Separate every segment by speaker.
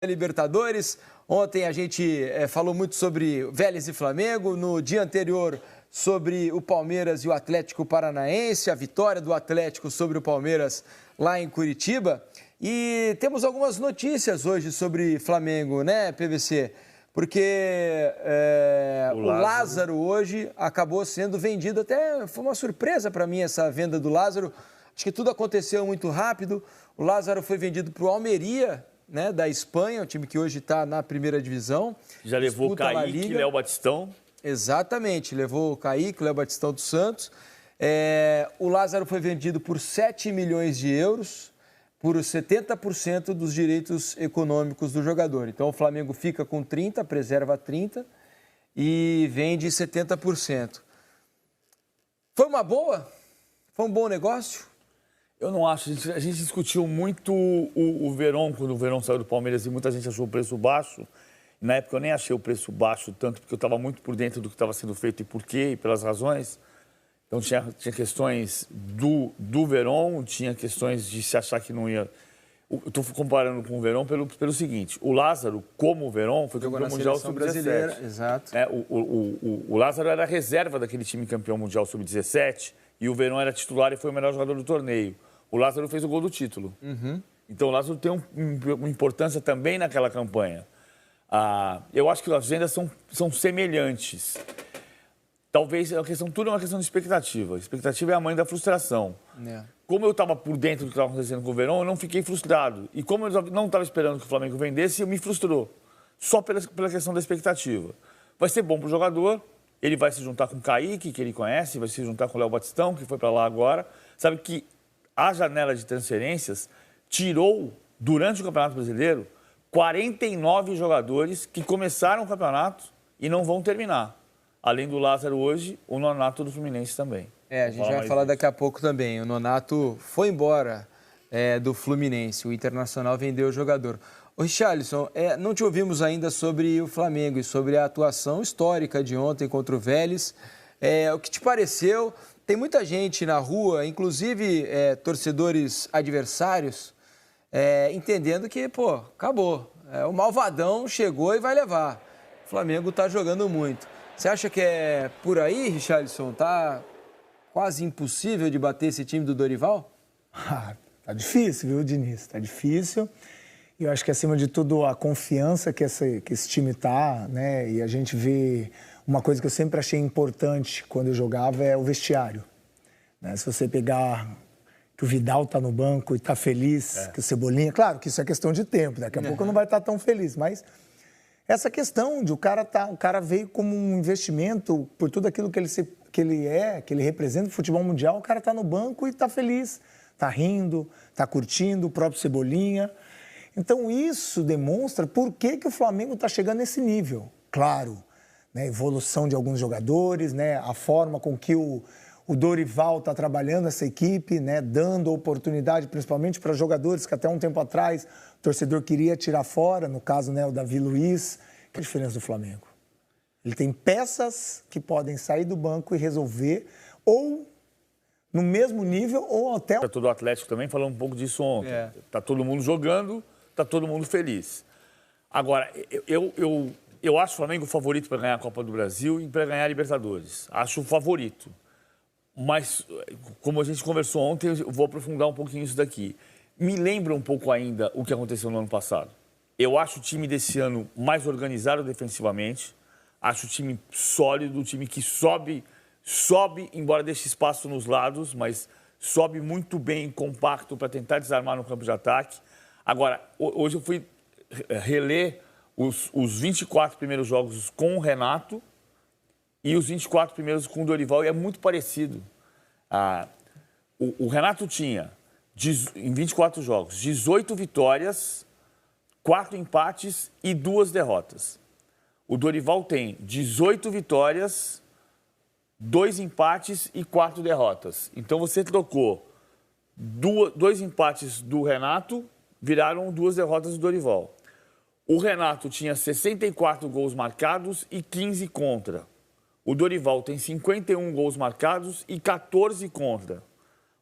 Speaker 1: Libertadores. Ontem a gente falou muito sobre Vélez e Flamengo. No dia anterior, sobre o Palmeiras e o Atlético Paranaense, a vitória do Atlético sobre o Palmeiras lá em Curitiba. E temos algumas notícias hoje sobre Flamengo, né, PVC? Porque o Lázaro hoje acabou sendo vendido, até foi uma surpresa para mim essa venda do Lázaro. Acho que tudo aconteceu muito rápido. O Lázaro foi vendido para o Almeria, né, da Espanha, o time que hoje está na primeira divisão.
Speaker 2: Já levou o Kaique e Léo Batistão. Exatamente,
Speaker 1: levou o Kaique, o Léo Batistão do Santos. O Lázaro foi vendido por 7 milhões de euros, por 70% dos direitos econômicos do jogador. Então o Flamengo fica com 30%, preserva 30% e vende 70%. Foi uma boa? Foi um bom negócio?
Speaker 2: Eu não acho. A gente discutiu muito o Verón, quando o Verón saiu do Palmeiras, e muita gente achou o preço baixo. Na época eu nem achei o preço baixo tanto, porque eu estava muito por dentro do que estava sendo feito e por quê, e pelas razões. Então tinha questões do Verón, tinha questões de se achar que não ia... Eu estou comparando com o Verón pelo seguinte: o Lázaro, como o Verón, foi campeão mundial sub-17.
Speaker 1: Exato.
Speaker 2: O Lázaro era reserva daquele time campeão mundial sub-17 e o Verón era titular e foi o melhor jogador do torneio. O Lázaro fez o gol do título.
Speaker 1: Uhum.
Speaker 2: Então o Lázaro tem uma importância também naquela campanha. Eu acho que as vendas são semelhantes. Talvez tudo é uma questão de expectativa. A expectativa é a mãe da frustração. Como eu estava por dentro do que estava acontecendo com o Verón, eu não fiquei frustrado. E como eu não estava esperando que o Flamengo vendesse, me frustrou. Só pela questão da expectativa. Vai ser bom para o jogador, ele vai se juntar com o Kaique, que ele conhece, vai se juntar com o Léo Batistão, que foi para lá agora. Sabe que a janela de transferências tirou, durante o Campeonato Brasileiro, 49 jogadores que começaram o campeonato e não vão terminar. Além do Lázaro hoje, o Nonato do Fluminense também.
Speaker 1: A gente vai falar daqui a pouco também. O Nonato foi embora do Fluminense. O Internacional vendeu o jogador. Ô, Richarlison, não te ouvimos ainda sobre o Flamengo e sobre a atuação histórica de ontem contra o Vélez. O que te pareceu? Tem muita gente na rua, inclusive torcedores adversários, entendendo que, acabou. O malvadão chegou e vai levar. O Flamengo está jogando muito. Você acha que é por aí, Richarlison? Tá quase impossível de bater esse time do Dorival?
Speaker 3: Tá difícil, viu, Diniz? Tá difícil. E eu acho que, acima de tudo, a confiança que esse time tá, né? E a gente vê uma coisa que eu sempre achei importante quando eu jogava é o vestiário. Né? Se você pegar que o Vidal tá no banco e tá feliz, que o Cebolinha... Claro que isso é questão de tempo, daqui a pouco não vai estar tão feliz, mas... Essa questão de o cara veio como um investimento por tudo aquilo que ele representa no futebol mundial, o cara está no banco e está feliz, está rindo, está curtindo, o próprio Cebolinha. Então isso demonstra por que o Flamengo está chegando nesse nível. Claro, né, evolução de alguns jogadores, né, a forma com que o Dorival está trabalhando essa equipe, né, dando oportunidade principalmente para jogadores que até um tempo atrás o torcedor queria tirar fora, no caso, né, o Davi Luiz. Que é a diferença do Flamengo? Ele tem peças que podem sair do banco e resolver, ou no mesmo nível, ou até...
Speaker 2: Tá todo o Atlético também falando um pouco disso ontem. Tá todo mundo jogando, tá todo mundo feliz. Agora, eu acho o Flamengo o favorito para ganhar a Copa do Brasil e para ganhar a Libertadores. Acho o favorito. Mas, como a gente conversou ontem, eu vou aprofundar um pouquinho isso daqui. Me lembra um pouco ainda o que aconteceu no ano passado. Eu acho o time desse ano mais organizado defensivamente. Acho o time sólido, o time que sobe, embora deixe espaço nos lados, mas sobe muito bem, compacto, para tentar desarmar no campo de ataque. Agora, hoje eu fui reler os 24 primeiros jogos com o Renato e os 24 primeiros com o Dorival, e é muito parecido. O Renato tinha, em 24 jogos, 18 vitórias, 4 empates e 2 derrotas. O Dorival tem 18 vitórias, 2 empates e 4 derrotas. Então você trocou 2 empates do Renato, viraram 2 derrotas do Dorival. O Renato tinha 64 gols marcados e 15 contra. O Dorival tem 51 gols marcados e 14 contra.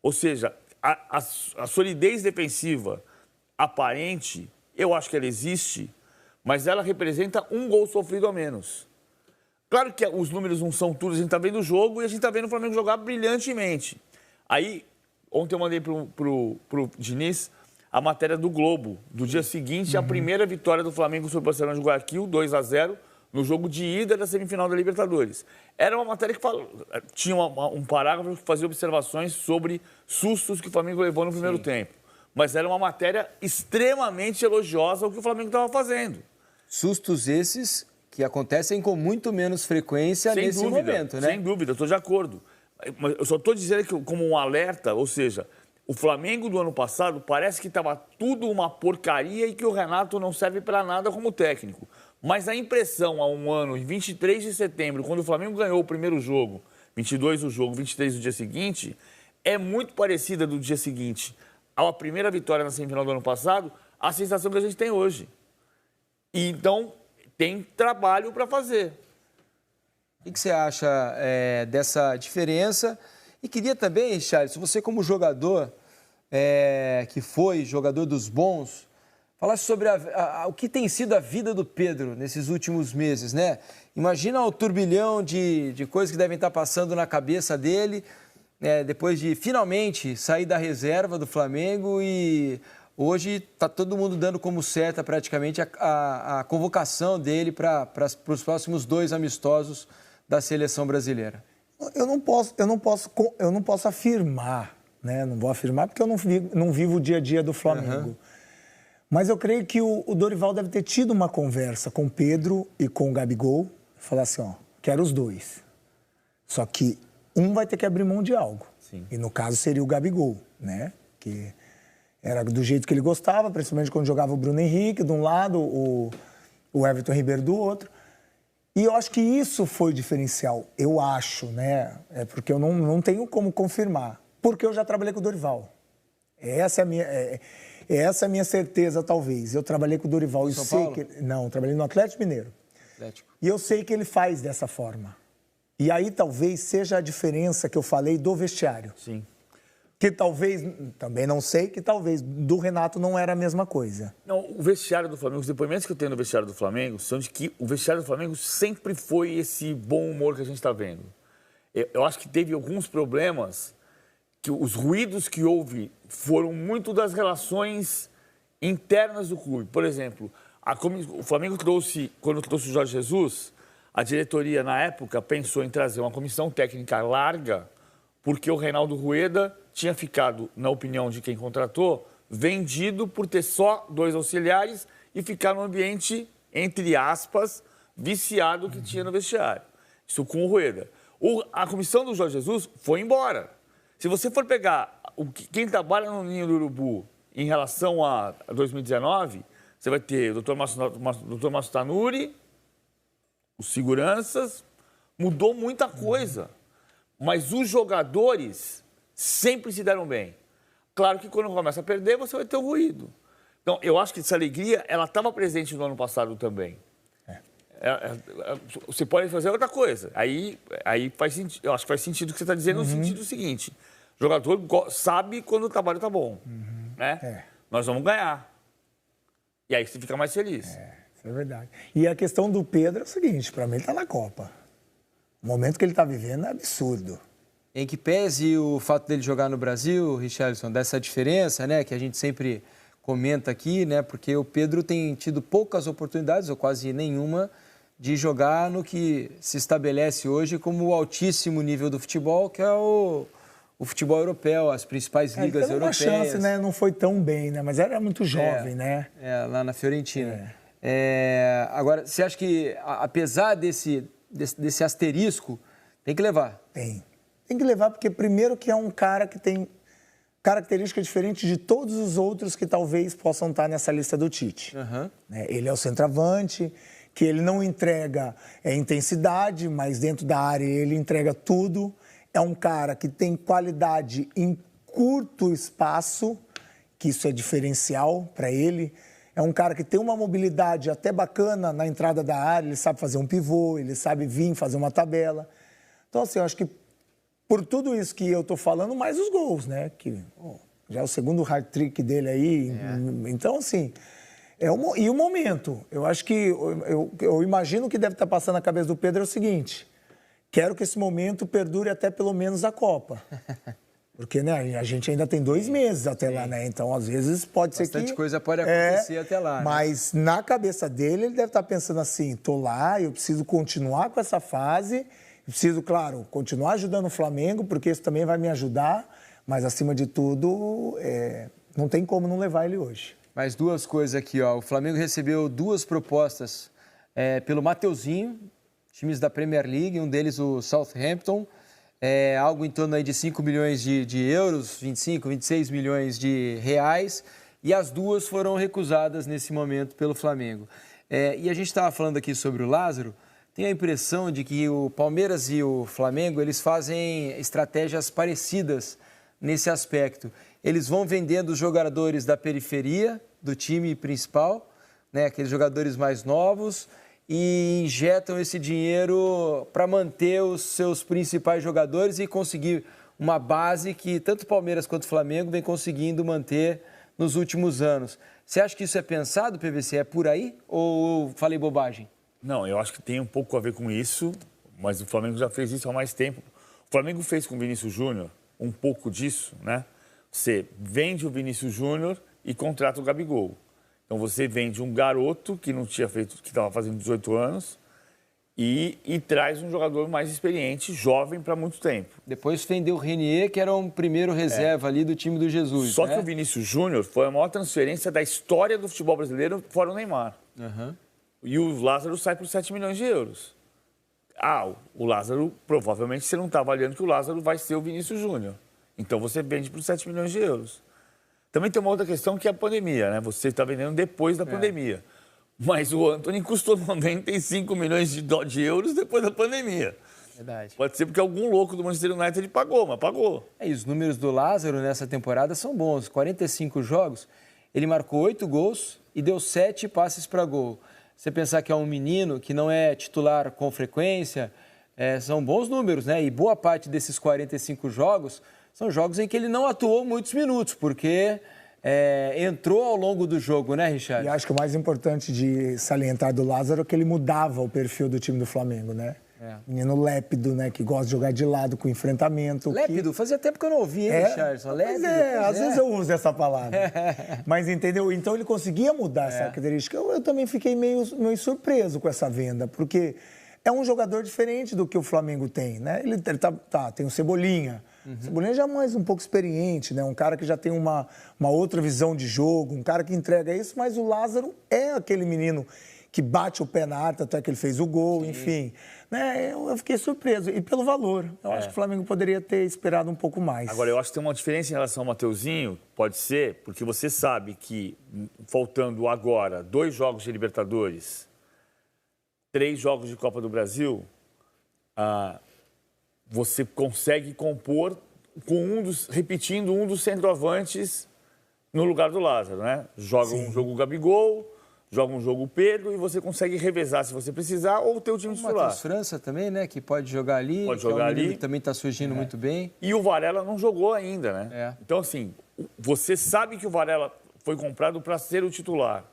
Speaker 2: Ou seja, a solidez defensiva aparente Eu acho que ela existe, mas ela representa um gol sofrido a menos. Claro que os números não são tudo, a gente está vendo o jogo e a gente está vendo o Flamengo jogar brilhantemente. Aí, ontem eu mandei pro Diniz a matéria do Globo, do dia seguinte, a primeira vitória do Flamengo sobre o Barcelona de Guayaquil, 2-0, no jogo de ida da semifinal da Libertadores. Era uma matéria que tinha um parágrafo que fazia observações sobre sustos que o Flamengo levou no primeiro tempo. Mas era uma matéria extremamente elogiosa ao que o Flamengo estava fazendo.
Speaker 1: Sustos esses que acontecem com muito menos frequência nesse momento, né?
Speaker 2: Sem dúvida, estou de acordo. Mas eu só estou dizendo que, como um alerta, ou seja, o Flamengo do ano passado parece que estava tudo uma porcaria e que o Renato não serve para nada como técnico. Mas a impressão há um ano, em 23 de setembro, quando o Flamengo ganhou o primeiro jogo, 22 o jogo, 23 o dia seguinte, é muito parecida do dia seguinte à primeira vitória na semifinal do ano passado, a sensação que a gente tem hoje. E, então, tem trabalho para fazer.
Speaker 1: O que você acha dessa diferença? E queria também, Charles, você como jogador, que foi jogador dos bons, falasse sobre o que tem sido a vida do Pedro nesses últimos meses, né? Imagina o turbilhão de coisas que devem estar passando na cabeça dele, depois de finalmente sair da reserva do Flamengo e hoje está todo mundo dando como certa praticamente a convocação dele para os próximos 2 amistosos da seleção brasileira.
Speaker 3: Eu não posso afirmar, né? Não vou afirmar porque eu não vivo o dia a dia do Flamengo. Uhum. Mas eu creio que o Dorival deve ter tido uma conversa com o Pedro e com o Gabigol, falar assim, ó, quero os 2. Só que um vai ter que abrir mão de algo. Sim. E no caso seria o Gabigol, né? Que era do jeito que ele gostava, principalmente quando jogava o Bruno Henrique de um lado, o Everton Ribeiro do outro. E eu acho que isso foi o diferencial, eu acho, né? Porque eu não tenho como confirmar. Porque eu já trabalhei com o Dorival. Essa é a minha certeza, talvez. Eu trabalhei com o Dorival e sei que... Não, eu trabalhei no Atlético Mineiro. E eu sei que ele faz dessa forma. E aí talvez seja a diferença que eu falei do vestiário.
Speaker 2: Sim.
Speaker 3: Que talvez, também não sei, que talvez do Renato não era a mesma coisa.
Speaker 2: Não, o vestiário do Flamengo, os depoimentos que eu tenho no vestiário do Flamengo são de que o vestiário do Flamengo sempre foi esse bom humor que a gente está vendo. Eu acho que teve alguns problemas, que os ruídos que houve foram muito das relações internas do clube. Por exemplo, o Flamengo quando trouxe o Jorge Jesus, a diretoria, na época, pensou em trazer uma comissão técnica larga, porque o Reinaldo Rueda tinha ficado, na opinião de quem contratou, vendido por ter só 2 auxiliares e ficar num ambiente, entre aspas, viciado que tinha no vestiário. Isso com o Rueda. A comissão do Jorge Jesus foi embora. Se você for pegar quem trabalha no Ninho do Urubu em relação a 2019, você vai ter o Dr. Márcio Tanuri, os seguranças, mudou muita coisa. Mas os jogadores sempre se deram bem. Claro que quando começa a perder, você vai ter um ruído. Então, eu acho que essa alegria, ela estava presente no ano passado também. Você pode fazer outra coisa. Aí faz sentido. Eu acho que faz sentido o que você está dizendo, no sentido seguinte. O jogador sabe quando o trabalho está bom. Né? Nós vamos ganhar. E aí você fica mais feliz.
Speaker 3: Isso é verdade. E a questão do Pedro é o seguinte, para mim ele está na Copa. O momento que ele está vivendo é absurdo.
Speaker 1: Em que pese o fato dele jogar no Brasil, Richarlison, dessa diferença, né, que a gente sempre comenta aqui, né, porque o Pedro tem tido poucas oportunidades, ou quase nenhuma, de jogar no que se estabelece hoje como o altíssimo nível do futebol, que é o futebol europeu, as principais ligas europeias.
Speaker 3: Uma chance, né? Não foi tão bem, né? Mas era muito jovem, né?
Speaker 1: Lá na Fiorentina. Agora, você acha que, apesar desse asterisco, tem que levar?
Speaker 3: Tem que levar porque, primeiro, que é um cara que tem característica diferente de todos os outros que talvez possam estar nessa lista do Tite.
Speaker 1: Uhum.
Speaker 3: Ele é o centroavante, que ele não entrega intensidade, mas dentro da área ele entrega tudo. É um cara que tem qualidade em curto espaço, que isso é diferencial para ele. É um cara que tem uma mobilidade até bacana na entrada da área, ele sabe fazer um pivô, ele sabe vir fazer uma tabela. Então, assim, eu acho que por tudo isso que eu estou falando, mais os gols, né? Que já é o segundo hat-trick dele aí. Então, assim, E o momento. Eu acho que, eu imagino que deve estar passando na cabeça do Pedro é o seguinte: quero que esse momento perdure até pelo menos a Copa. Porque, né, a gente ainda tem 2 meses até lá, né? Então, às vezes, pode ser que...
Speaker 1: Bastante coisa pode acontecer até lá, né?
Speaker 3: Mas, na cabeça dele, ele deve estar pensando assim, tô lá, eu preciso continuar com essa fase, preciso, claro, continuar ajudando o Flamengo, porque isso também vai me ajudar, mas, acima de tudo, não tem como não levar ele hoje.
Speaker 1: Mais 2 coisas aqui, ó. O Flamengo recebeu 2 propostas pelo Mateuzinho, times da Premier League, um deles o Southampton, algo em torno aí de 5 milhões de euros, 25, 26 milhões de reais, e as 2 foram recusadas nesse momento pelo Flamengo. E a gente estava falando aqui sobre o Lázaro, tenho a impressão de que o Palmeiras e o Flamengo, eles fazem estratégias parecidas nesse aspecto. Eles vão vendendo os jogadores da periferia do time principal, né, aqueles jogadores mais novos, e injetam esse dinheiro para manter os seus principais jogadores e conseguir uma base que tanto o Palmeiras quanto o Flamengo vem conseguindo manter nos últimos anos. Você acha que isso é pensado, PVC? É por aí ou falei bobagem?
Speaker 2: Não, eu acho que tem um pouco a ver com isso, mas o Flamengo já fez isso há mais tempo. O Flamengo fez com o Vinícius Júnior um pouco disso, né? Você vende o Vinícius Júnior e contrata o Gabigol. Então você vende um garoto que não tinha feito, que estava fazendo 18 anos e traz um jogador mais experiente, jovem, para muito tempo.
Speaker 1: Depois vendeu o Renier, que era um primeiro reserva ali do time do Jesus.
Speaker 2: Só que o Vinícius Júnior foi a maior transferência da história do futebol brasileiro fora o Neymar.
Speaker 1: Uhum.
Speaker 2: E o Lázaro sai por 7 milhões de euros. O Lázaro, provavelmente você não está avaliando que o Lázaro vai ser o Vinícius Júnior. Então você vende por 7 milhões de euros. Também tem uma outra questão que é a pandemia, né? Você está vendendo depois da pandemia. Mas o Antony custou 95 milhões de euros depois da pandemia.
Speaker 1: Verdade.
Speaker 2: Pode ser porque algum louco do Manchester United pagou, mas pagou.
Speaker 1: E os números do Lázaro nessa temporada são bons. 45 jogos, ele marcou 8 gols e deu 7 passes para gol. Você pensar que é um menino que não é titular com frequência, são bons números, né? E boa parte desses 45 jogos são jogos em que ele não atuou muitos minutos, porque entrou ao longo do jogo, né, Richard?
Speaker 3: E acho que o mais importante de salientar do Lázaro é que ele mudava o perfil do time do Flamengo, né? Menino lépido, né? Que gosta de jogar de lado com enfrentamento.
Speaker 1: Lépido? Fazia tempo que eu não ouvi, hein, Richardson? Lépido.
Speaker 3: Às vezes eu uso essa palavra. Mas entendeu? Então ele conseguia mudar essa característica. Eu também fiquei meio surpreso com essa venda, porque é um jogador diferente do que o Flamengo tem, né? Ele tem o Cebolinha. O Cebolinha já é mais um pouco experiente, né? Um cara que já tem uma outra visão de jogo, um cara que entrega isso, mas o Lázaro é aquele menino que bate o pé na área, até que ele fez o gol, enfim. Né? Eu fiquei surpreso. E pelo valor. Eu acho que o Flamengo poderia ter esperado um pouco mais.
Speaker 2: Agora, eu acho que tem uma diferença em relação ao Mateuzinho, pode ser, porque você sabe que, faltando agora 2 jogos de Libertadores, 3 jogos de Copa do Brasil, você consegue compor com repetindo um dos centroavantes no lugar do Lázaro, né? Joga um jogo o Gabigol, joga um jogo o Pedro e você consegue revezar se você precisar ou ter o time titular.
Speaker 1: O Matheus França também, né? Que pode jogar ali.
Speaker 2: Pode jogar ali.
Speaker 1: Que também está surgindo muito bem.
Speaker 2: E o Varela não jogou ainda, né? Então, assim, você sabe que o Varela foi comprado para ser o titular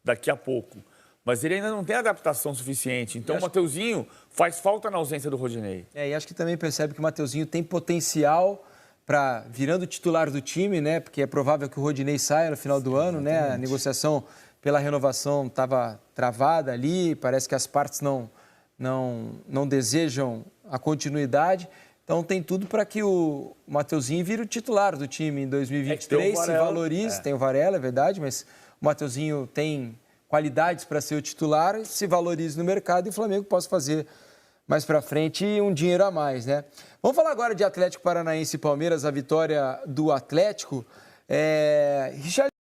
Speaker 2: daqui a pouco. Mas ele ainda não tem adaptação suficiente. Então, o Mateuzinho faz falta na ausência do Rodinei.
Speaker 1: E acho que também percebe que o Mateuzinho tem potencial para virando titular do time, né? Porque é provável que o Rodinei saia no final do ano, né? A negociação pela renovação estava travada ali. Parece que as partes não desejam a continuidade. Então, tem tudo para que o Mateuzinho vire o titular do time em 2023, se valorize. Tem o Varela, é verdade, mas o Mateuzinho tem qualidades para ser o titular, se valorize no mercado e o Flamengo possa fazer mais para frente um dinheiro a mais, né? Vamos falar agora de Atlético Paranaense e Palmeiras, a vitória do Atlético. Richard